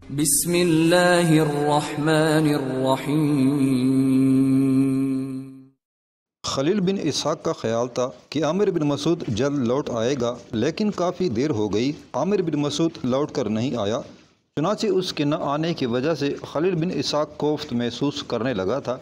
بسم اللہ الرحمن الرحیم۔ خلیل بن اسحاق کا خیال تھا کہ عامر بن مسعود جلد لوٹ آئے گا، لیکن کافی دیر ہو گئی، عامر بن مسعود لوٹ کر نہیں آیا۔ چنانچہ اس کے نہ آنے کی وجہ سے خلیل بن اسحاق کوفت محسوس کرنے لگا تھا۔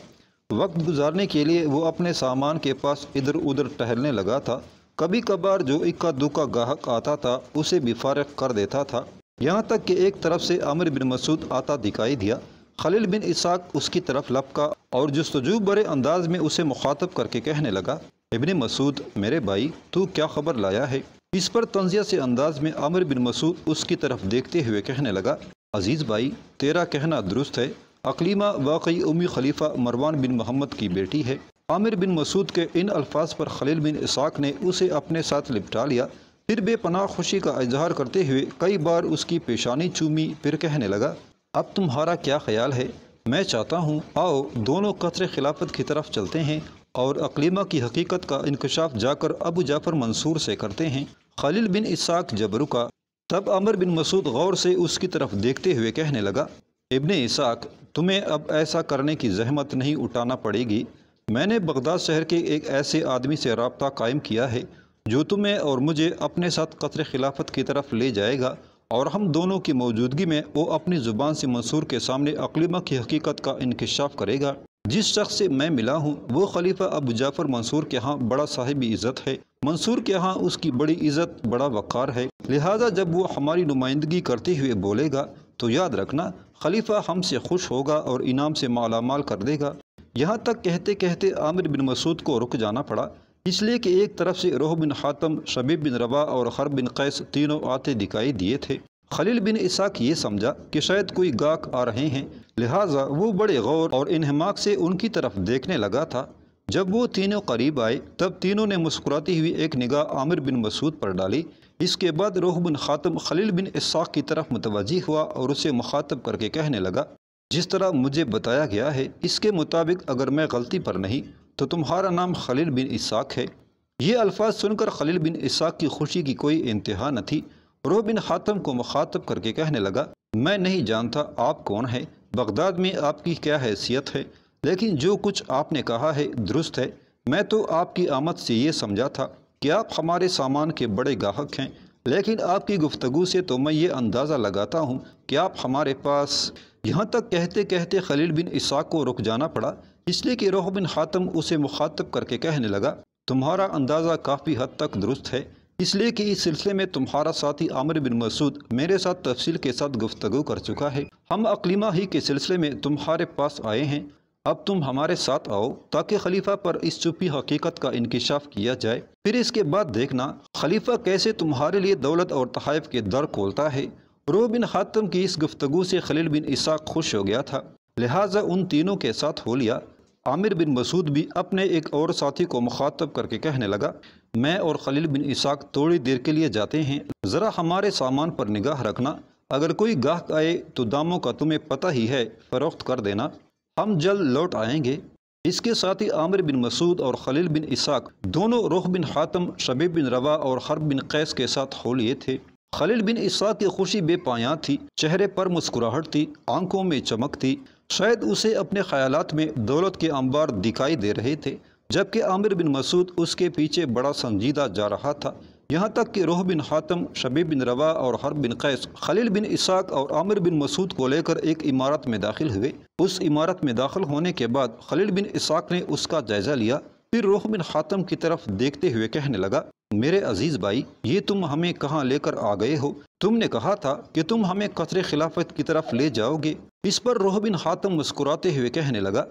وقت گزارنے کے لیے وہ اپنے سامان کے پاس ادھر ادھر ٹہلنے لگا تھا۔ کبھی کبھار جو اکا دکا گاہک آتا تھا اسے بھی فارغ کر دیتا تھا، یہاں تک کہ ایک طرف سے عامر بن مسعود آتا دکھائی دیا۔ خلیل بن اسحاق اس کی طرف لپکا اور جستجو برے انداز میں اسے مخاطب کر کے کہنے لگا، ابن مسعود میرے بھائی، تو کیا خبر لایا ہے؟ اس پر طنزیہ سے انداز میں عامر بن مسعود اس کی طرف دیکھتے ہوئے کہنے لگا، عزیز بھائی، تیرا کہنا درست ہے، اقلیمہ واقعی امی خلیفہ مروان بن محمد کی بیٹی ہے۔ عامر بن مسعود کے ان الفاظ پر خلیل بن اسحاق نے اسے اپنے ساتھ لپٹا لیا، پھر بے پناہ خوشی کا اظہار کرتے ہوئے کئی بار اس کی پیشانی چومی، پھر کہنے لگا، اب تمہارا کیا خیال ہے؟ میں چاہتا ہوں آؤ دونوں قطر خلافت کی طرف چلتے ہیں اور اقلیمہ کی حقیقت کا انکشاف جا کر ابو جعفر منصور سے کرتے ہیں۔ خلیل بن اسحاق جب رکا تب عامر بن مسعود غور سے اس کی طرف دیکھتے ہوئے کہنے لگا، ابن اسحاق، تمہیں اب ایسا کرنے کی زحمت نہیں اٹھانا پڑے گی۔ میں نے بغداد شہر کے ایک ایسے آدمی سے رابطہ قائم کیا ہے جو تمہیں اور مجھے اپنے ساتھ قطر خلافت کی طرف لے جائے گا، اور ہم دونوں کی موجودگی میں وہ اپنی زبان سے منصور کے سامنے اقلیمہ کی حقیقت کا انکشاف کرے گا۔ جس شخص سے میں ملا ہوں وہ خلیفہ ابو جعفر منصور کے ہاں بڑا صاحب عزت ہے، منصور کے ہاں اس کی بڑی عزت، بڑا وقار ہے، لہٰذا جب وہ ہماری نمائندگی کرتے ہوئے بولے گا تو یاد رکھنا خلیفہ ہم سے خوش ہوگا اور انعام سے مالا مال کر دے گا۔ یہاں تک کہتے کہتے عامر بن مسعود کو رک جانا پڑا، اس لیے کہ ایک طرف سے روح بن حاتم، شبیب بن رباح اور حرب بن قیس تینوں آتے دکھائی دیے تھے۔ خلیل بن اسحاق یہ سمجھا کہ شاید کوئی گاہک آ رہے ہیں، لہٰذا وہ بڑے غور اور انہماک سے ان کی طرف دیکھنے لگا تھا۔ جب وہ تینوں قریب آئے تب تینوں نے مسکراتی ہوئی ایک نگاہ عامر بن مسعود پر ڈالی۔ اس کے بعد روح بن حاتم خلیل بن اسحاق کی طرف متوجہ ہوا اور اسے مخاطب کر کے کہنے لگا، جس طرح مجھے بتایا گیا ہے اس کے مطابق اگر میں غلطی پر نہیں تو تمہارا نام خلیل بن اسحاق ہے۔ یہ الفاظ سن کر خلیل بن اسحاق کی خوشی کی کوئی انتہا نہ تھی۔ روح بن حاتم کو مخاطب کر کے کہنے لگا، میں نہیں جانتا آپ کون ہیں، بغداد میں آپ کی کیا حیثیت ہے، لیکن جو کچھ آپ نے کہا ہے درست ہے۔ میں تو آپ کی آمد سے یہ سمجھا تھا کہ آپ ہمارے سامان کے بڑے گاہک ہیں، لیکن آپ کی گفتگو سے تو میں یہ اندازہ لگاتا ہوں کہ آپ ہمارے پاس۔ یہاں تک کہتے کہتے خلیل بن اسحاق کو رک جانا پڑا، اس لیے کہ روح بن حاتم اسے مخاطب کر کے کہنے لگا، تمہارا اندازہ کافی حد تک درست ہے، اس لیے کہ اس سلسلے میں تمہارا ساتھی عامر بن مسعود میرے ساتھ تفصیل کے ساتھ گفتگو کر چکا ہے۔ ہم اقلیمہ ہی کے سلسلے میں تمہارے پاس آئے ہیں، اب تم ہمارے ساتھ آؤ تاکہ خلیفہ پر اس چھپی حقیقت کا انکشاف کیا جائے، پھر اس کے بعد دیکھنا خلیفہ کیسے تمہارے لیے دولت اور تحائف کے در کھولتا ہے۔ روح بن حاتم کی اس گفتگو سے خلیل بن اسحاق خوش ہو گیا تھا، لہٰذا ان تینوں کے ساتھ ہو لیا۔ عامر بن مسعود بھی اپنے ایک اور ساتھی کو مخاطب کر کے کہنے لگا، میں اور خلیل بن اسحاق تھوڑی دیر کے لیے جاتے ہیں، ذرا ہمارے سامان پر نگاہ رکھنا، اگر کوئی گاہک آئے تو داموں کا تمہیں پتہ ہی ہے، فروخت کر دینا، ہم جلد لوٹ آئیں گے۔ اس کے ساتھ ہی عامر بن مسعود اور خلیل بن اسحاق دونوں روح بن حاتم، شبیب بن رباح اور حرب بن قیس کے ساتھ ہو لیے تھے۔ خلیل بن اسحاق کی خوشی بے پایاں تھی، چہرے پر مسکراہٹ تھی، آنکھوں میں چمک تھی، شاید اسے اپنے خیالات میں دولت کے انبار دکھائی دے رہے تھے، جبکہ عامر بن مسعود اس کے پیچھے بڑا سنجیدہ جا رہا تھا، یہاں تک کہ روح بن حاتم، شبیب بن رباح اور حرب بن قیس خلیل بن اسحاق اور عامر بن مسعود کو لے کر ایک عمارت میں داخل ہوئے۔ اس عمارت میں داخل ہونے کے بعد خلیل بن اسحاق نے اس کا جائزہ لیا، پھر روح بن حاتم کی طرف دیکھتے ہوئے کہنے لگا، میرے عزیز بھائی، یہ تم ہمیں کہاں لے کر آ گئے ہو؟ تم نے کہا تھا کہ تم ہمیں قطر خلافت کی طرف لے جاؤ گے۔ اس پر روح بن حاتم مسکراتے ہوئے کہنے لگا،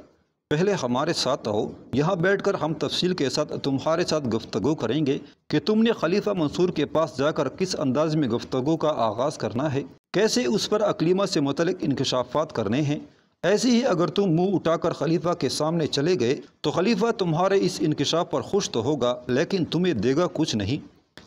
پہلے ہمارے ساتھ آؤ، یہاں بیٹھ کر ہم تفصیل کے ساتھ تمہارے ساتھ گفتگو کریں گے کہ تم نے خلیفہ منصور کے پاس جا کر کس انداز میں گفتگو کا آغاز کرنا ہے، کیسے اس پر اقلیمہ سے متعلق انکشافات کرنے ہیں۔ ایسے ہی اگر تم منہ اٹھا کر خلیفہ کے سامنے چلے گئے تو خلیفہ تمہارے اس انکشاف پر خوش تو ہوگا لیکن تمہیں دے گا کچھ نہیں،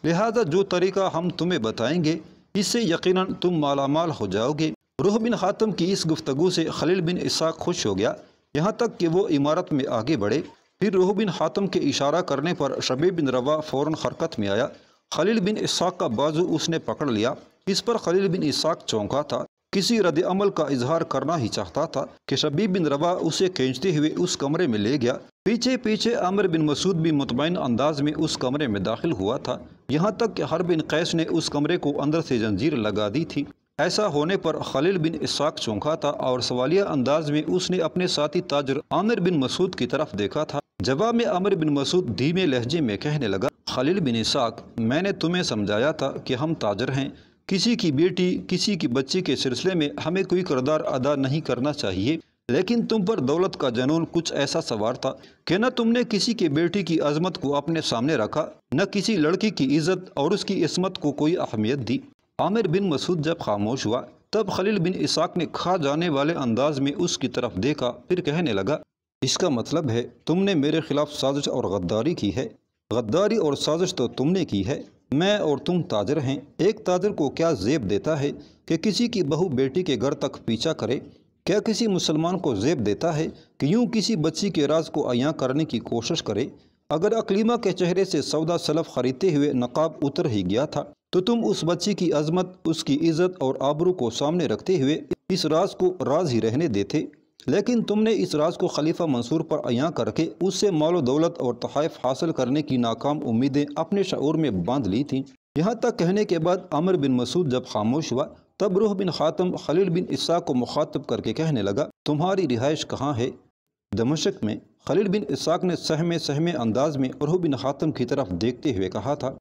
لہذا جو طریقہ ہم تمہیں بتائیں گے اس سے یقیناً تم مالا مال ہو جاؤ گے۔ روح بن حاتم کی اس گفتگو سے خلیل بن اسحاق خوش ہو گیا، یہاں تک کہ وہ عمارت میں آگے بڑھے، پھر روح بن حاتم کے اشارہ کرنے پر شبیب بن رباح فوراً حرکت میں آیا، خلیل بن اسحاق کا بازو اس نے پکڑ لیا، اس پر خلیل بن اسحاق چونکا تھا، کسی رد عمل کا اظہار کرنا ہی چاہتا تھا کہ شبیب بن روا اسے کھینچتے ہوئے اس کمرے میں لے گیا۔ پیچھے پیچھے عامر بن مسعود بھی مطمئن انداز میں اس کمرے میں داخل ہوا تھا، یہاں تک کہ حرب بن قیس نے اس کمرے کو اندر سے زنجیر لگا دی تھی۔ ایسا ہونے پر خلیل بن اسحاق چونکا تھا اور سوالیہ انداز میں اس نے اپنے ساتھی تاجر عامر بن مسعود کی طرف دیکھا تھا۔ جواب میں عامر بن مسعود دھیمے لہجے میں کہنے لگا، خلیل بن اسحاق، میں نے تمہیں سمجھایا تھا کہ ہم تاجر ہیں، کسی کی بیٹی کسی کی بچی کے سلسلے میں ہمیں کوئی کردار ادا نہیں کرنا چاہیے، لیکن تم پر دولت کا جنون کچھ ایسا سوار تھا کہ نہ تم نے کسی کی بیٹی کی عظمت کو اپنے سامنے رکھا، نہ کسی لڑکی کی عزت اور اس کی عصمت کو کوئی اہمیت دی۔ عامر بن مسعود جب خاموش ہوا تب خلیل بن اسحاق نے کھا جانے والے انداز میں اس کی طرف دیکھا، پھر کہنے لگا، اس کا مطلب ہے تم نے میرے خلاف سازش اور غداری کی ہے۔ غداری اور سازش تو تم نے کی ہے، میں اور تم تاجر ہیں۔ ایک تاجر کو کیا زیب دیتا ہے کہ کسی کی بہو بیٹی کے گھر تک پیچھا کرے؟ کیا کسی مسلمان کو زیب دیتا ہے کہ یوں کسی بچی کے راز کو عیاں کرنے کی کوشش کرے؟ اگر اقلیمہ کے چہرے سے سودا سلف خریدتے ہوئے نقاب اتر ہی گیا تھا تو تم اس بچی کی عظمت، اس کی عزت اور آبرو کو سامنے رکھتے ہوئے اس راز کو راز ہی رہنے دیتے، لیکن تم نے اس راز کو خلیفہ منصور پر عیاں کر کے اس سے مال و دولت اور تحائف حاصل کرنے کی ناکام امیدیں اپنے شعور میں باندھ لی تھیں۔ یہاں تک کہنے کے بعد عامر بن مسعود جب خاموش ہوا تب روح بن خاتم خلیل بن اسحاق کو مخاطب کر کے کہنے لگا، تمہاری رہائش کہاں ہے؟ دمشق میں۔ خلیل بن اسحاق نے سہمے انداز میں روح بن خاتم کی طرف دیکھتے ہوئے کہا تھا،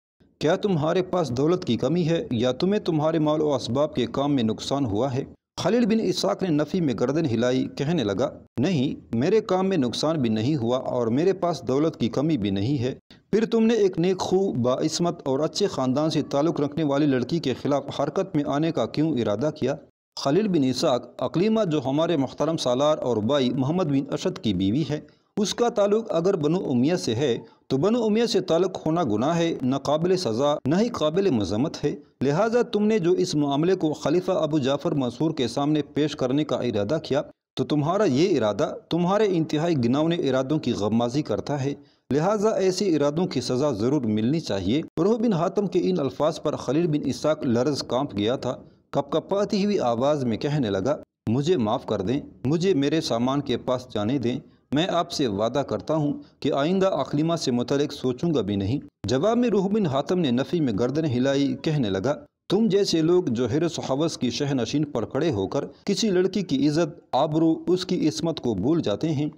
کیا تمہارے پاس دولت کی کمی ہے یا تمہیں تمہارے مال و اسباب کے کام میں نقصان ہوا ہے؟ خلیل بن اسحاق نے نفی میں گردن ہلائی، کہنے لگا، نہیں، میرے کام میں نقصان بھی نہیں ہوا اور میرے پاس دولت کی کمی بھی نہیں ہے۔ پھر تم نے ایک نیک خو، باعصمت اور اچھے خاندان سے تعلق رکھنے والی لڑکی کے خلاف حرکت میں آنے کا کیوں ارادہ کیا؟ خلیل بن اسحاق، اقلیمہ جو ہمارے محترم سالار اور بائی محمد بن اشد کی بیوی ہے، اس کا تعلق اگر بنو امیہ سے ہے تو بنو امیہ سے تعلق ہونا گناہ ہے، نہ قابل سزا نہ ہی قابل مذمت ہے۔ لہٰذا تم نے جو اس معاملے کو خلیفہ ابو جعفر منصور کے سامنے پیش کرنے کا ارادہ کیا تو تمہارا یہ ارادہ تمہارے انتہائی گناونے ارادوں کی غمازی کرتا ہے، لہٰذا ایسے ارادوں کی سزا ضرور ملنی چاہیے۔ روح بن حاتم کے ان الفاظ پر خلیل بن اسحاق لرز کانپ گیا تھا، کپکپاتی ہوئی آواز میں کہنے لگا، مجھے معاف کر دیں، مجھے میرے سامان کے پاس جانے دیں، میں آپ سے وعدہ کرتا ہوں کہ آئندہ اقلیمہ سے متعلق سوچوں گا بھی نہیں۔ جواب میں روح بن حاتم نے نفی میں گردن ہلائی، کہنے لگا، تم جیسے لوگ جو حرص و حوث کی شہ نشین پر کھڑے ہو کر کسی لڑکی کی عزت، آبرو، اس کی عصمت کو بھول جاتے ہیں،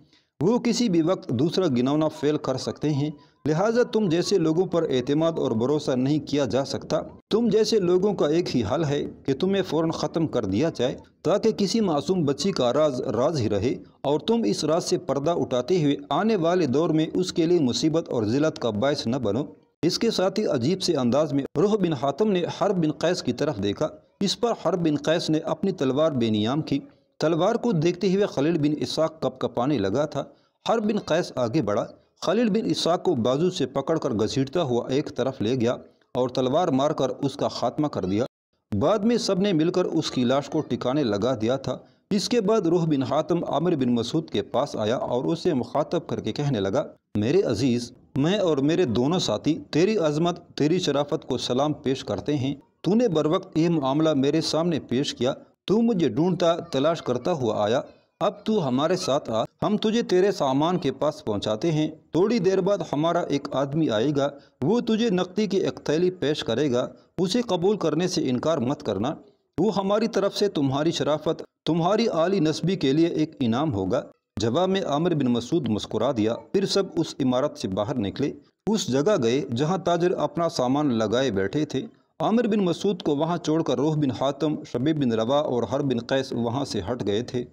وہ کسی بھی وقت دوسرا گناونا فعل کر سکتے ہیں، لہٰذا تم جیسے لوگوں پر اعتماد اور بھروسہ نہیں کیا جا سکتا۔ تم جیسے لوگوں کا ایک ہی حل ہے کہ تمہیں فوراً ختم کر دیا جائے تاکہ کسی معصوم بچی کا راز راز ہی رہے اور تم اس راز سے پردہ اٹھاتے ہوئے آنے والے دور میں اس کے لیے مصیبت اور ذلت کا باعث نہ بنو۔ اس کے ساتھ ہی عجیب سے انداز میں روح بن حاتم نے حرب بن قیس کی طرف دیکھا۔ اس پر حرب بن قیس نے اپنی تلوار بے نیام کی۔ تلوار کو دیکھتے ہوئے خلیل بن اسحاق کپکپانے لگا تھا۔ حرب بن قیس آگے بڑھا، خلیل بن اسحاق کو بازو سے پکڑ کر گھسیٹتا ہوا ایک طرف لے گیا اور تلوار مار کر اس کا خاتمہ کر دیا۔ بعد میں سب نے مل کر اس کی لاش کو ٹھکانے لگا دیا تھا۔ اس کے بعد روح بن حاتم عامر بن مسعود کے پاس آیا اور اسے مخاطب کر کے کہنے لگا، میرے عزیز، میں اور میرے دونوں ساتھی تیری عظمت، تیری شرافت کو سلام پیش کرتے ہیں۔ تو نے بروقت یہ معاملہ میرے سامنے پیش کیا، تو مجھے ڈھونڈتا تلاش کرتا ہوا آیا، اب تو ہمارے ساتھ آ، ہم تجھے تیرے سامان کے پاس پہنچاتے ہیں۔ تھوڑی دیر بعد ہمارا ایک آدمی آئے گا، وہ تجھے نقدی کی ایک تھیلی پیش کرے گا، اسے قبول کرنے سے انکار مت کرنا، وہ ہماری طرف سے تمہاری شرافت، تمہاری عالی نسبی کے لیے ایک انعام ہوگا۔ جواب میں عامر بن مسعود مسکرا دیا۔ پھر سب اس عمارت سے باہر نکلے، اس جگہ گئے جہاں تاجر اپنا سامان لگائے بیٹھے تھے۔ عامر بن مسعود کو وہاں چھوڑ کر روح بن حاتم، شبیب بن روا اور حرب بن قیس وہاں سے ہٹ گئے تھے۔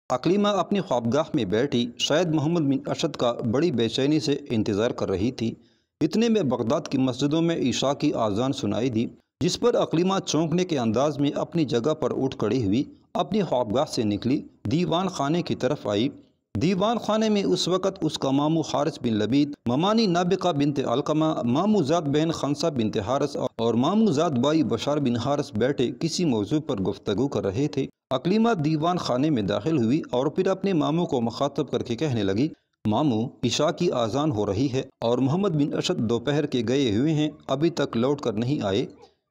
اقلیمہ اپنی خوابگاہ میں بیٹھی شاید محمد بن اشد کا بڑی بے چینی سے انتظار کر رہی تھی۔ اتنے میں بغداد کی مسجدوں میں عشاء کی آذان سنائی دی، جس پر اقلیمہ چونکنے کے انداز میں اپنی جگہ پر اٹھ کھڑی ہوئی اپنی خوابگاہ سے نکلی، دیوان خانے کی طرف آئی۔ دیوان خانے میں اس وقت اس کا ماموں حارث بن لبید، ممانی نابغہ بنت علقمہ، ماموں زاد بہن خنسہ بنت حارث اور ماموں زاد بھائی بشار بن حارث بیٹھے کسی موضوع پر گفتگو کر رہے تھے۔ اقلیمہ دیوان خانے میں داخل ہوئی اور پھر اپنے ماموں کو مخاطب کر کے کہنے لگی، ماموں، عشاء کی آذان ہو رہی ہے اور محمد بن اشد دوپہر کے گئے ہوئے ہیں، ابھی تک لوٹ کر نہیں آئے۔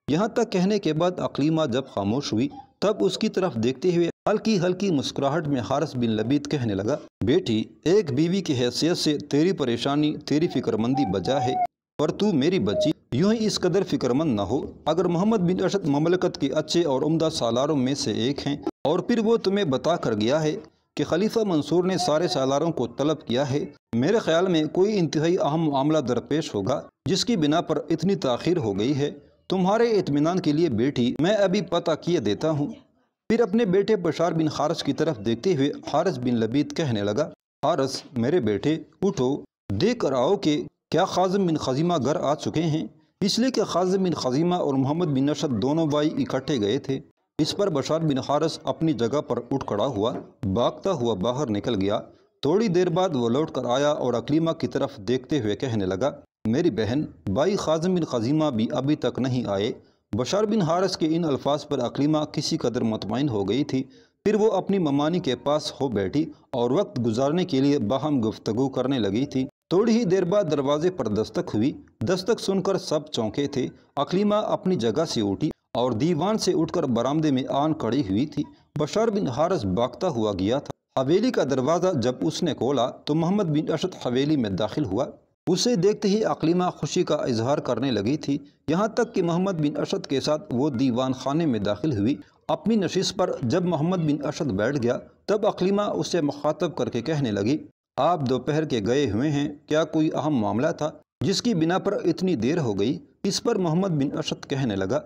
یہاں تک کہنے کے بعد اقلیمہ جب خاموش ہوئی تب اس کی طرف دیکھتے ہوئے ہلکی ہلکی مسکراہٹ میں حارث بن لبید کہنے لگا، بیٹی، ایک بیوی کی حیثیت سے تیری پریشانی تیری فکر مندی بجا ہے، پر تو میری بچی یوں ہی اس قدر فکر مند نہ ہو۔ اگر محمد بن اشد مملکت کے اچھے اور عمدہ سالاروں میں سے ایک ہیں، اور پھر وہ تمہیں بتا کر گیا ہے کہ خلیفہ منصور نے سارے سالاروں کو طلب کیا ہے، میرے خیال میں کوئی انتہائی اہم معاملہ درپیش ہوگا جس کی بنا پر اتنی تاخیر ہو گئی ہے۔ تمہارے اطمینان کے لیے بیٹی میں ابھی پتہ کیے دیتا ہوں۔ پھر اپنے بیٹے بشار بن حارث کی طرف دیکھتے ہوئے حارث بن لبید کہنے لگا، حارث میرے بیٹے اٹھو، دیکھ کر آؤ کہ کیا خازم بن خزیمہ گھر آ چکے ہیں، اس لیے کہ خازم بن خزیمہ اور محمد بن اشد دونوں بھائی اکٹھے گئے تھے۔ اس پر بشار بن حارث اپنی جگہ پر اٹھ کھڑا ہوا، بھاگتا ہوا باہر نکل گیا۔ تھوڑی دیر بعد وہ لوٹ کر آیا اور عکلیمہ کی طرف دیکھتے ہوئے کہنے لگا، میری بہن بھائی خازم بن خزیمہ بھی ابھی تک نہیں آئے۔ بشار بن حارث کے ان الفاظ پر عکلیمہ کسی قدر مطمئن ہو گئی تھی۔ پھر وہ اپنی ممانی کے پاس ہو بیٹھی اور وقت گزارنے کے لیے باہم گفتگو کرنے لگی تھی۔ تھوڑی ہی دیر بعد دروازے پر دستک ہوئی۔ دستک سن کر سب چونکے تھے۔ عکلیمہ اپنی جگہ سے اٹھی اور دیوان سے اٹھ کر برآمدے میں آن کھڑی ہوئی تھی۔ بشار بن حارث بھاگتا ہوا گیا تھا۔ حویلی کا دروازہ جب اس نے کھولا تو محمد بن اشد حویلی میں داخل ہوا۔ اسے دیکھتے ہی عکلیمہ خوشی کا اظہار کرنے لگی تھی، یہاں تک کہ محمد بن اشد کے ساتھ وہ دیوان خانے میں داخل ہوئی۔ اپنی نشست پر جب محمد بن اشد بیٹھ گیا تب عکلیمہ اسے مخاطب کر کے کہنے لگی، آپ دوپہر کے گئے ہوئے ہیں، کیا کوئی اہم معاملہ تھا جس کی بنا پر اتنی دیر ہو گئی؟ اس پر محمد بن اشد کہنے لگا،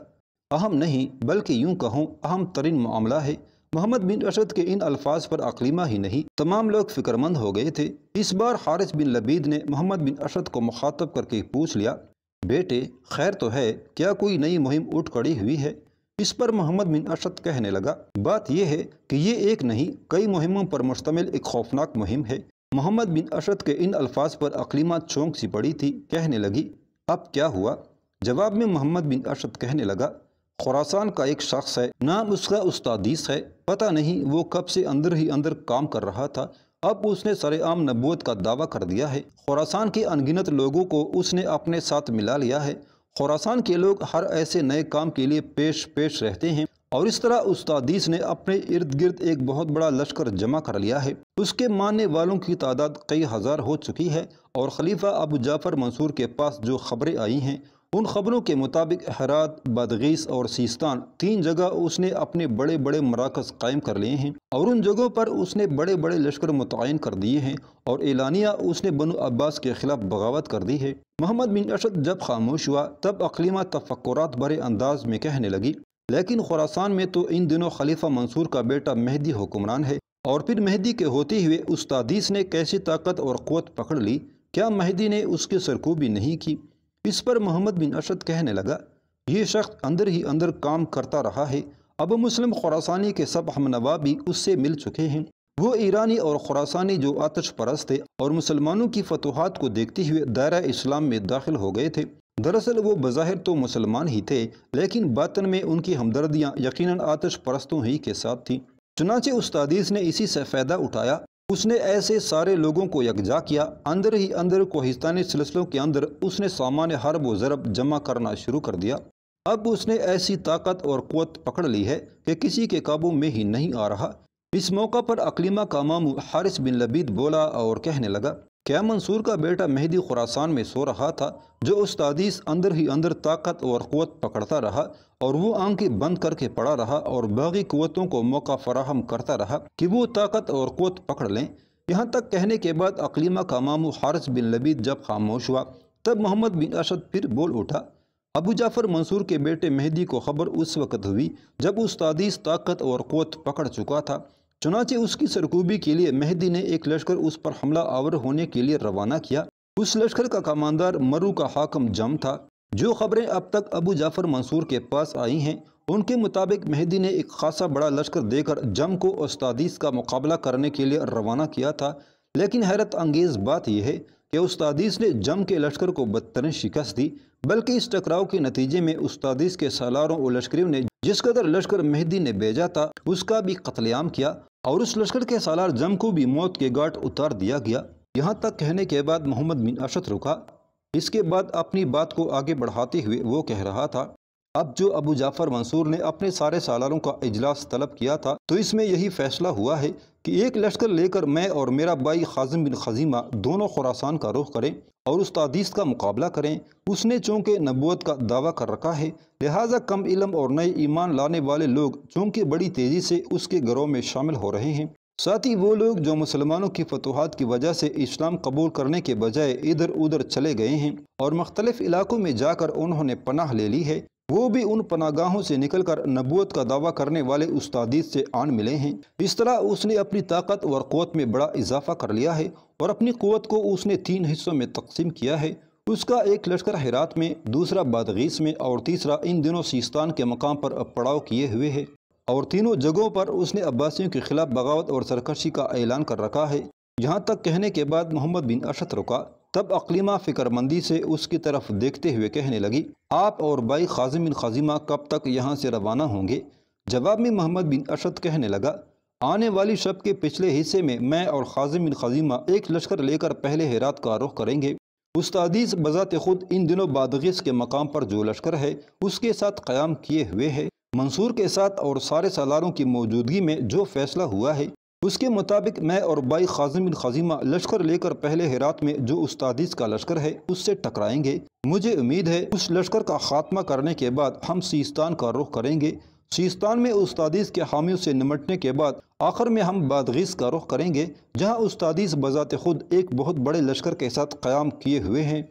اہم نہیں بلکہ یوں کہوں اہم ترین معاملہ ہے۔ محمد بن اشد کے ان الفاظ پر عکلیمہ ہی نہیں تمام لوگ فکر مند ہو گئے تھے۔ اس بار حارث بن لبید نے محمد بن اشد کو مخاطب کر کے پوچھ لیا، بیٹے خیر تو ہے، کیا کوئی نئی مہم اٹھ کھڑی ہوئی ہے؟ اس پر محمد بن اشد کہنے لگا، بات یہ ہے کہ یہ ایک نہیں کئی مہموں پر مشتمل ایک خوفناک مہم ہے۔ محمد بن اشد کے ان الفاظ پر عکلیمہ چونک سی پڑی تھی، کہنے لگی، اب کیا ہوا؟ جواب میں محمد بن اشد کہنے لگا، خراسان کا ایک شخص ہے، نام اس کا استادیس ہے، پتہ نہیں وہ کب سے اندر ہی اندر کام کر رہا تھا، اب اس نے سر عام نبوت کا دعویٰ کر دیا ہے۔ خراسان کے انگنت لوگوں کو اس نے اپنے ساتھ ملا لیا ہے۔ خراسان کے لوگ ہر ایسے نئے کام کے لیے پیش رہتے ہیں، اور اس طرح استادیس نے اپنے ارد گرد ایک بہت بڑا لشکر جمع کر لیا ہے۔ اس کے ماننے والوں کی تعداد کئی ہزار ہو چکی ہے، اور خلیفہ ابو جعفر منصور کے پاس جو خبریں آئی ہیں ان خبروں کے مطابق ہرات، بادغیس اور سیستان 3 جگہ اس نے اپنے بڑے بڑے مراکز قائم کر لیے ہیں، اور ان جگہوں پر اس نے بڑے بڑے لشکر متعین کر دیے ہیں، اور اعلانیہ اس نے بنو عباس کے خلاف بغاوت کر دی ہے۔ محمد بن اشد جب خاموش ہوا تب عکلیمہ تفکرات بھرے انداز میں کہنے لگی، لیکن خراسان میں تو ان دنوں خلیفہ منصور کا بیٹا مہدی حکمران ہے، اور پھر مہدی کے ہوتے ہوئے استادیس نے کیسی طاقت اور قوت پکڑ لی، کیا مہدی نے اس کی سرکوبی نہیں کی؟ اس پر محمد بن اشد کہنے لگا، یہ شخص اندر ہی اندر کام کرتا رہا ہے، ابو مسلم خراسانی کے سب ہمنوا بھی اس سے مل چکے ہیں۔ وہ ایرانی اور خراسانی جو آتش پرست تھے اور مسلمانوں کی فتوحات کو دیکھتے ہوئے دائرہ اسلام میں داخل ہو گئے تھے۔ دراصل وہ بظاہر تو مسلمان ہی تھے، لیکن باطن میں ان کی ہمدردیاں یقیناً آتش پرستوں ہی کے ساتھ تھیں۔ چنانچہ استادیس نے اسی سے فائدہ اٹھایا، اس نے ایسے سارے لوگوں کو یکجا کیا، اندر ہی اندر کوہستانی سلسلوں کے اندر اس نے سامان حرب و ضرب جمع کرنا شروع کر دیا۔ اب اس نے ایسی طاقت اور قوت پکڑ لی ہے کہ کسی کے قابو میں ہی نہیں آ رہا۔ اس موقع پر عکلیمہ کا ماموں حارث بن لبید بولا اور کہنے لگا، کیا منصور کا بیٹا مہدی خراسان میں سو رہا تھا، جو استادیس اندر ہی اندر طاقت اور قوت پکڑتا رہا، اور وہ آنکھیں بند کر کے پڑا رہا اور باقی قوتوں کو موقع فراہم کرتا رہا کہ وہ طاقت اور قوت پکڑ لیں؟ یہاں تک کہنے کے بعد عکلیمہ کا ماموں حارث بن لبید جب خاموش ہوا تب محمد بن اشد پھر بول اٹھا، ابو جعفر منصور کے بیٹے مہدی کو خبر اس وقت ہوئی جب استادیس طاقت اور قوت پکڑ چکا تھا، چنانچہ اس کی سرکوبی کے لیے مہدی نے ایک لشکر اس پر حملہ آور ہونے کے لیے روانہ کیا۔ اس لشکر کا کماندار مرو کا حاکم جم تھا۔ جو خبریں اب تک ابو جعفر منصور کے پاس آئی ہیں ان کے مطابق مہدی نے ایک خاصا بڑا لشکر دے کر جم کو استادیس کا مقابلہ کرنے کے لیے روانہ کیا تھا، لیکن حیرت انگیز بات یہ ہے کہ استادیس نے جم کے لشکر کو بدترین شکست دی، بلکہ اس ٹکراؤ کے نتیجے میں استادیس کے سالاروں و لشکریوں نے جس قدر لشکر مہدی نے بھیجا تھا اس کا بھی قتل عام کیا، اور اس لشکر کے سالار جم کو بھی موت کے گھاٹ اتار دیا گیا۔ یہاں تک کہنے کے بعد محمد بن اشد رکا۔ اس کے بعد اپنی بات کو آگے بڑھاتے ہوئے وہ کہہ رہا تھا، اب جو ابو جعفر منصور نے اپنے سارے سالاروں کا اجلاس طلب کیا تھا تو اس میں یہی فیصلہ ہوا ہے کہ ایک لشکر لے کر میں اور میرا بھائی خازم بن خزیمہ دونوں خراسان کا رخ کریں اور استادیس کا مقابلہ کریں۔ اس نے چونکہ نبوت کا دعویٰ کر رکھا ہے، لہٰذا کم علم اور نئے ایمان لانے والے لوگ چونکہ بڑی تیزی سے اس کے گروہ میں شامل ہو رہے ہیں، ساتھ ہی وہ لوگ جو مسلمانوں کی فتوحات کی وجہ سے اسلام قبول کرنے کے بجائے ادھر ادھر چلے گئے ہیں اور مختلف علاقوں میں جا کر انہوں نے پناہ لے لی ہے، وہ بھی ان پناہ گاہوں سے نکل کر نبوت کا دعویٰ کرنے والے استادیس سے آن ملے ہیں۔ اس طرح اس نے اپنی طاقت اور قوت میں بڑا اضافہ کر لیا ہے اور اپنی قوت کو اس نے 3 حصوں میں تقسیم کیا ہے۔ اس کا ایک لشکر ہرات میں، دوسرا بادغیس میں اور تیسرا ان دنوں سیستان کے مقام پر پڑاؤ کیے ہوئے ہے، اور تینوں جگہوں پر اس نے عباسیوں کے خلاف بغاوت اور سرکشی کا اعلان کر رکھا ہے۔ یہاں تک کہنے کے بعد محمد بن اشعث رکا، تب اقلیمہ فکر مندی سے اس کی طرف دیکھتے ہوئے کہنے لگی، آپ اور بھائی خازم بن خزیمہ کب تک یہاں سے روانہ ہوں گے؟ جواب میں محمد بن اشعث کہنے لگا، آنے والی شب کے پچھلے حصے میں اور خازم بن خزیمہ ایک لشکر لے کر پہلے ہرات کا رخ کریں گے۔ استادیس بذات خود ان دنوں بادغیس کے مقام پر جو لشکر ہے اس کے ساتھ قیام کیے ہوئے ہے۔ منصور کے ساتھ اور سارے سالاروں کی موجودگی میں جو فیصلہ ہوا ہے اس کے مطابق میں اور بھائی خازم بن خزیمہ لشکر لے کر پہلے ہرات میں جو استادیس کا لشکر ہے اس سے ٹکرائیں گے۔ مجھے امید ہے اس لشکر کا خاتمہ کرنے کے بعد ہم سیستان کا رخ کریں گے۔ سیستان میں استادیس کے حامیوں سے نمٹنے کے بعد آخر میں ہم بادغیس کا رخ کریں گے، جہاں استادیس بذات خود ایک بہت بڑے لشکر کے ساتھ قیام کیے ہوئے ہیں۔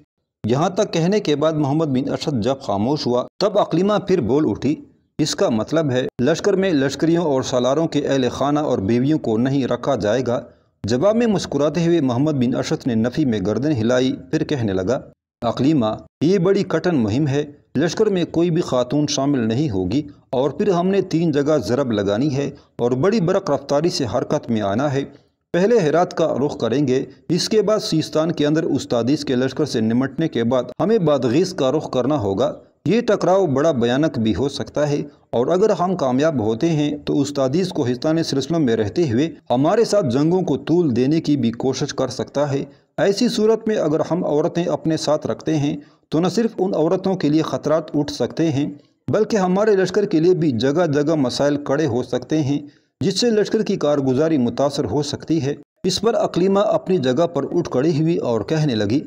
یہاں تک کہنے کے بعد محمد بن اشعث جب خاموش ہوا تب اقلیمہ پھر بول اٹھی، اس کا مطلب ہے لشکر میں لشکریوں اور سالاروں کے اہل خانہ اور بیویوں کو نہیں رکھا جائے گا۔ جواب میں مسکراتے ہوئے محمد بن اشعث نے نفی میں گردن ہلائی، پھر کہنے لگا، اقلیمہ یہ بڑی کٹن مہم ہے، لشکر میں کوئی بھی خاتون شامل نہیں ہوگی، اور پھر ہم نے 3 جگہ ضرب لگانی ہے اور بڑی برق رفتاری سے حرکت میں آنا ہے۔ پہلے ہرات کا رخ کریں گے، اس کے بعد سیستان کے اندر استادیس کے لشکر سے نمٹنے کے بعد ہمیں بادغیس کا رخ کرنا ہوگا۔ یہ ٹکراؤ بڑا بھیانک بھی ہو سکتا ہے، اور اگر ہم کامیاب ہوتے ہیں تو استادیس کو ہستان سلسلوں میں رہتے ہوئے ہمارے ساتھ جنگوں کو طول دینے کی بھی کوشش کر سکتا ہے۔ ایسی صورت میں اگر ہم عورتیں اپنے ساتھ رکھتے ہیں تو نہ صرف ان عورتوں کے لیے خطرات اٹھ سکتے ہیں بلکہ ہمارے لشکر کے لیے بھی جگہ جگہ مسائل کھڑے ہو سکتے ہیں، جس سے لشکر کی کارگزاری متاثر ہو سکتی ہے۔ اس پر اقلیمہ اپنی جگہ پر اٹھ کھڑی ہوئی اور کہنے لگی،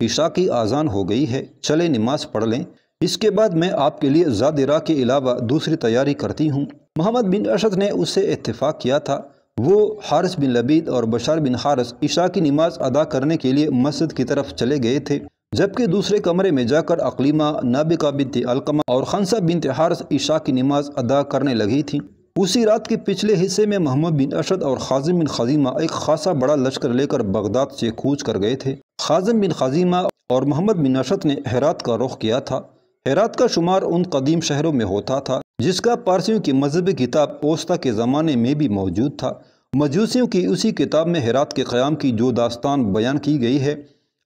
عشاء کی اذان ہو گئی ہے، چلے نماز پڑھ لیں، اس کے بعد میں آپ کے لیے ذات راہ کے علاوہ دوسری تیاری کرتی ہوں۔ محمد بن اشعث نے اس سے اتفاق کیا تھا۔ وہ حارث بن لبید اور بشار بن حارث عشاء کی نماز ادا کرنے کے لیے مسجد کی طرف چلے گئے تھے، جبکہ دوسرے کمرے میں جا کر اقلیمہ، نابغہ بنت علقمہ اور خنسہ بنت حارث عشاء کی نماز ادا کرنے لگی تھیں۔ اسی رات کے پچھلے حصے میں محمد بن اشعث اور خازم بن خزیمہ ایک خاصا بڑا لشکر لے کر بغداد سے کوچ کر گئے تھے۔ خازم بن خزیمہ اور محمد بن اشعث نے ہرات کا رخ کیا تھا۔ ہرات کا شمار ان قدیم شہروں میں ہوتا تھا جس کا پارسیوں کی مذہبی کتاب اوسطا کے زمانے میں بھی موجود تھا۔ مجوسیوں کی اسی کتاب میں ہرات کے قیام کی جو داستان بیان کی گئی ہے،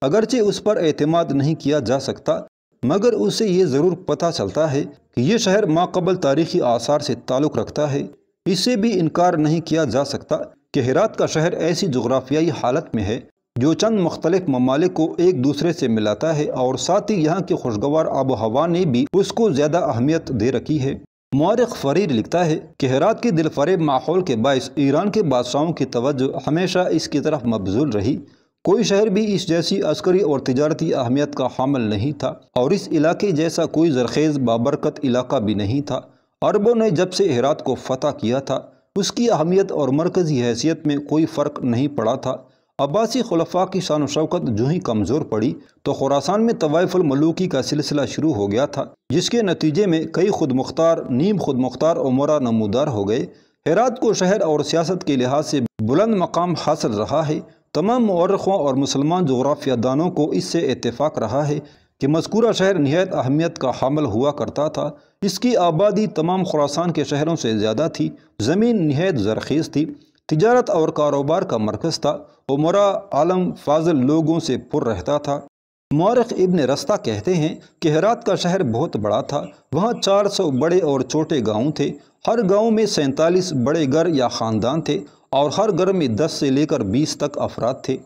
اگرچہ اس پر اعتماد نہیں کیا جا سکتا، مگر اس سے یہ ضرور پتہ چلتا ہے کہ یہ شہر ماقبل تاریخی آثار سے تعلق رکھتا ہے۔ اس سے بھی انکار نہیں کیا جا سکتا کہ ہرات کا شہر ایسی جغرافیائی حالت میں ہے جو چند مختلف ممالک کو ایک دوسرے سے ملاتا ہے، اور ساتھ ہی یہاں کی خوشگوار آب و ہوا نے بھی اس کو زیادہ اہمیت دے رکھی ہے۔ مورخ فریر لکھتا ہے کہ ہرات کے دل فریب ماحول کے باعث ایران کے بادشاہوں کی توجہ ہمیشہ اس کی طرف مبذول رہی۔ کوئی شہر بھی اس جیسی عسکری اور تجارتی اہمیت کا حامل نہیں تھا، اور اس علاقے جیسا کوئی زرخیز بابرکت علاقہ بھی نہیں تھا۔ عربوں نے جب سے ہرات کو فتح کیا تھا اس کی اہمیت اور مرکزی حیثیت میں کوئی فرق نہیں پڑا تھا۔ عباسی خلفاء کی شان و شوکت جو ہی کمزور پڑی تو خراسان میں طوائف الملوکی کا سلسلہ شروع ہو گیا تھا، جس کے نتیجے میں کئی خود مختار، نیم خود مختار امراء نمودار ہو گئے۔ ہرات کو شہر اور سیاست کے لحاظ سے بلند مقام حاصل رہا ہے۔ تمام مورخوں اور مسلمان جغرافیہ دانوں کو اس سے اتفاق رہا ہے کہ مذکورہ شہر نہایت اہمیت کا حامل ہوا کرتا تھا۔ اس کی آبادی تمام خراسان کے شہروں سے زیادہ تھی، زمین نہایت زرخیز تھی، تجارت اور کاروبار کا مرکز تھا، امراء عالم فاضل لوگوں سے پر رہتا تھا۔ مورخ ابن رستہ کہتے ہیں کہ ہرات کا شہر بہت بڑا تھا، وہاں 400 بڑے اور چھوٹے گاؤں تھے، ہر گاؤں میں 47 بڑے گھر یا خاندان تھے، اور ہر گھر میں 10 سے لے کر 20 تک افراد تھے۔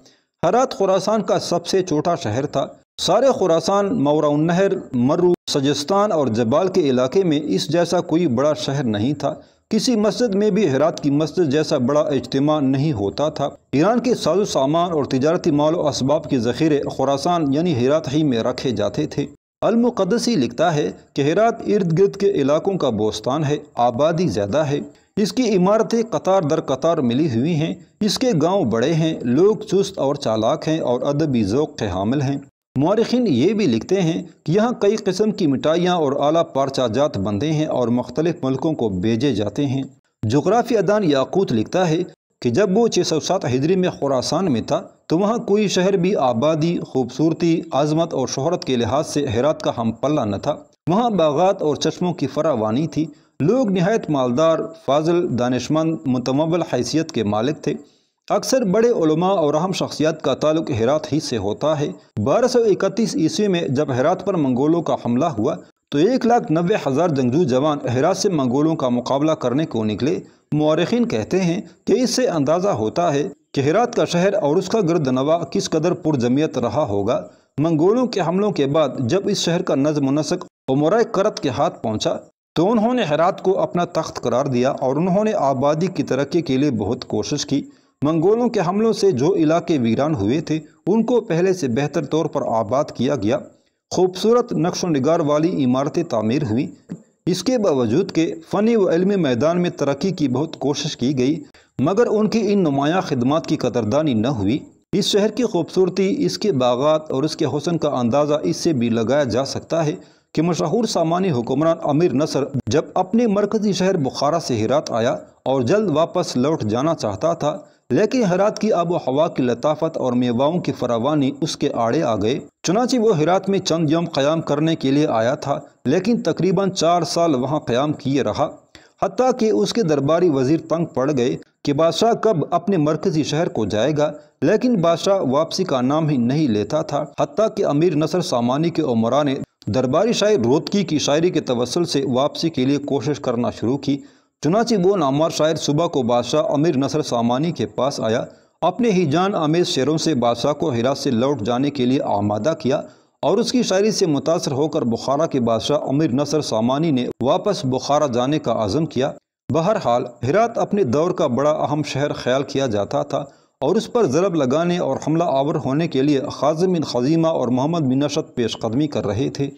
ہرات خراسان کا سب سے چھوٹا شہر تھا، سارے خراسان، مورا النہر، مرو، سجستان اور جبال کے علاقے میں اس جیسا کوئی بڑا شہر نہیں تھا۔ کسی مسجد میں بھی ہرات کی مسجد جیسا بڑا اجتماع نہیں ہوتا تھا۔ ایران کے ساز و سامان اور تجارتی مال و اسباب کے ذخیرے خراسان یعنی ہرات ہی میں رکھے جاتے تھے۔ المقدسی لکھتا ہے کہ ہرات ارد گرد کے علاقوں کا بوستان ہے، آبادی زیادہ ہے، اس کی عمارتیں قطار در قطار ملی ہوئی ہیں، اس کے گاؤں بڑے ہیں، لوگ چست اور چالاک ہیں اور ادبی ذوق کے حامل ہیں۔ مورخین یہ بھی لکھتے ہیں کہ یہاں کئی قسم کی مٹھائیاں اور اعلیٰ پارچہ جات بنتے ہیں اور مختلف ملکوں کو بھیجے جاتے ہیں۔ جغرافیہ دان یاقوت لکھتا ہے کہ جب وہ 607 ہجری میں خراسان میں تھا تو وہاں کوئی شہر بھی آبادی، خوبصورتی، عظمت اور شہرت کے لحاظ سے ہرات کا ہم پلہ نہ تھا۔ وہاں باغات اور چشموں کی فراوانی تھی، لوگ نہایت مالدار، فاضل، دانشمند، متمول حیثیت کے مالک تھے۔ اکثر بڑے علماء اور اہم شخصیات کا تعلق ہرات ہی سے ہوتا ہے۔ 1231 عیسوی میں جب ہرات پر منگولوں کا حملہ ہوا تو 1,90,000 جنگجو جوان ہرات سے منگولوں کا مقابلہ کرنے کو نکلے۔ مورخین کہتے ہیں کہ اس سے اندازہ ہوتا ہے کہ ہرات کا شہر اور اس کا گرد نواح کس قدر پرجمعیت رہا ہوگا۔ منگولوں کے حملوں کے بعد جب اس شہر کا نظم و نسق امراء کرت کے ہاتھ پہنچا تو انہوں نے ہرات کو اپنا تخت قرار دیا اور انہوں نے آبادی کی ترقی کے لیے بہت کوشش کی۔ منگولوں کے حملوں سے جو علاقے ویران ہوئے تھے ان کو پہلے سے بہتر طور پر آباد کیا گیا، خوبصورت نقش و نگار والی عمارتیں تعمیر ہوئیں۔ اس کے باوجود کہ فنی و علمی میدان میں ترقی کی بہت کوشش کی گئی مگر ان کی ان نمایاں خدمات کی قدردانی نہ ہوئی۔ اس شہر کی خوبصورتی، اس کے باغات اور اس کے حسن کا اندازہ اس سے بھی لگایا جا سکتا ہے کہ مشہور سامانی حکمران امیر نصر جب اپنے مرکزی شہر بخارا سے ہرات آیا اور جلد واپس لوٹ جانا چاہتا تھا، لیکن ہرات کی آب و ہوا کی لطافت اور میواؤں کی فراوانی اس کے آڑے آ گئے۔ چنانچہ وہ ہرات میں چند یوم قیام کرنے کے لیے آیا تھا لیکن تقریباً 4 سال وہاں قیام کیے رہا، حتیٰ کہ اس کے درباری وزیر تنگ پڑ گئے کہ بادشاہ کب اپنے مرکزی شہر کو جائے گا، لیکن بادشاہ واپسی کا نام ہی نہیں لیتا تھا۔ حتیٰ کہ امیر نصر سامانی کے امراء نے درباری شاعر رودکی کی شاعری کے توسل سے واپسی کے لیے کوشش کرنا شروع کی۔ چنانچہ وہ نامور شاعر صبح کو بادشاہ امیر نصر سامانی کے پاس آیا، اپنے ہی جان آمیز شعروں سے بادشاہ کو ہرات سے لوٹ جانے کے لیے آمادہ کیا اور اس کی شاعری سے متاثر ہو کر بخارا کے بادشاہ امیر نصر سامانی نے واپس بخارا جانے کا عزم کیا۔ بہرحال ہرات اپنے دور کا بڑا اہم شہر خیال کیا جاتا تھا اور اس پر ضرب لگانے اور حملہ آور ہونے کے لیے خازم بن خزیمہ اور محمد بن نشط پیش قدمی کر رہے تھے۔